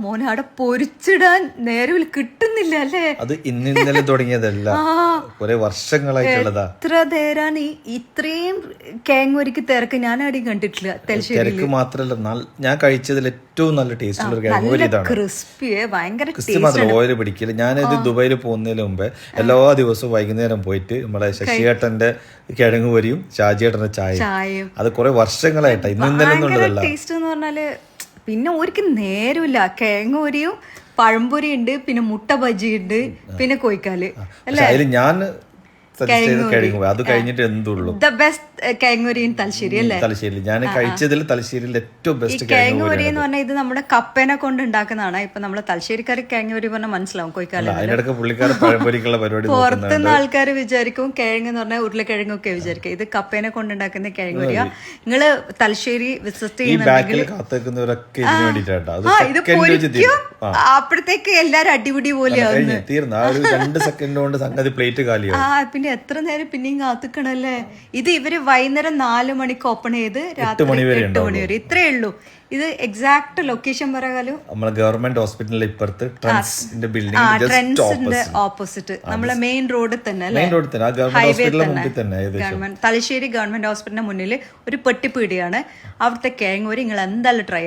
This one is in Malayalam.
മോനെ അവിടെ പൊരിച്ചിടാൻ നേരം കിട്ടുന്നില്ല അല്ലേ? അത് ഇന്നലെ തുടങ്ങിയതല്ല, കുറെ വർഷങ്ങളായിട്ടുള്ളതാ. എത്ര നേരാണ് ഇത്രയും കേങ്ങൊരിക്ക് തിരക്ക് ഞാൻ അടിയും കണ്ടിട്ടില്ല. തിരക്ക് മാത്രല്ല, ഞാൻ കഴിച്ചതിൽ ഏറ്റവും നല്ല ടേസ്റ്റ് ഉള്ള കിഴങ്ങൂരി ഇതാണ്. ക്രിസ്പിയെ ഭയങ്കര ക്രിസ്പി മാത്രമല്ല, ഓയിൽ പിടിക്കില്ല. ഞാനിത് ദുബായിൽ പോകുന്നതിന് മുമ്പേ എല്ലാ ദിവസവും വൈകുന്നേരം പോയിട്ട് നമ്മളെ ശശിയേട്ടന്റെ കിഴങ്ങുപൊരിയും ഷാജിയേട്ടന്റെ ചായയും, അത് കുറെ വർഷങ്ങളായിട്ടാ, ഇന്നലെ ഒന്നുള്ളതല്ല. ടേസ്റ്റ് എന്ന് പറഞ്ഞാല് പിന്നെ ഒരിക്കൽ നേരമില്ല. കിഴങ്ങൂരിയും പഴംപൊരി ഉണ്ട്, പിന്നെ മുട്ട ബജി ഉണ്ട്, പിന്നെ കോഴിക്കാല് അല്ലേ? അതിൽ ഞാൻ അത് കഴിഞ്ഞിട്ട് എന്തുള്ളൂ ദ ബെസ്റ്റ് കിഴങ്ങൂരി ഇൻ തലശ്ശേരി അല്ലേ? തലശ്ശേരി ഞാൻ കഴിച്ചതിൽ തലശ്ശേരിയിൽ ഏറ്റവും ബെസ്റ്റ് കിഴങ്ങൂരി എന്ന് പറഞ്ഞാൽ ഇത് നമ്മുടെ കപ്പേനെ കൊണ്ട് ഉണ്ടാക്കുന്നതാണ്. ഇപ്പൊ നമ്മളെ തലശ്ശേരിക്കാർ കിഴങ്ങൂരി പറഞ്ഞാൽ മനസ്സിലാവും. കോഴിക്കാല് അതിനിടക്ക് പുള്ളിക്കാർ പഴംപൊരിക്കുള്ള പരിപാടി പുറത്തുനിന്ന് ആൾക്കാർ വിചാരിക്കും കിഴങ്ങ് എന്ന് പറഞ്ഞാൽ ഉരുളക്കിഴങ്ങൊക്കെ വിചാരിക്കും. ഇത് കപ്പേനെ കൊണ്ടുണ്ടാക്കുന്ന കിഴങ്ങൂരിയാ. നിങ്ങള് തലശ്ശേരി വിസിറ്റ് ചെയ്യുന്നുണ്ടെങ്കിൽ ഇത് പൊരിക്കും, അപ്പോഴത്തേക്ക് എല്ലാരും അടിപിടി പോലെയാവും. തീർന്നു, 2 സെക്കൻഡ് കൊണ്ട് സംഗതി പ്ലേറ്റ് കാലിയാവും. പിന്നെ എത്ര നേരം പിന്നെയും കാത്തിക്കണല്ലേ? ഇത് ഇവര് വൈകുന്നേരം 4 മണിക്ക് ഓപ്പൺ ചെയ്ത് രാത്രി 8 മണി വരെ. ഇത്രേ ഉള്ളൂ. ഇത് എക്സാക്ട് ലൊക്കേഷൻ പറയാലോ, നമ്മളെ ഗവൺമെന്റ് ഹോസ്പിറ്റലിന്റെ ഇപ്പുറത്ത് ട്രെൻഡ്സിന്റെ ഓപ്പോസിറ്റ് നമ്മളെ മെയിൻ റോഡിൽ തന്നെ, തലശ്ശേരി ഗവൺമെന്റ് ഹോസ്പിറ്റലിന്റെ മുന്നിൽ ഒരു പെട്ടിപ്പീടിയാണ്. അവിടുത്തെ കിഴങ്ങൂരി നിങ്ങൾ എന്തായാലും ട്രൈ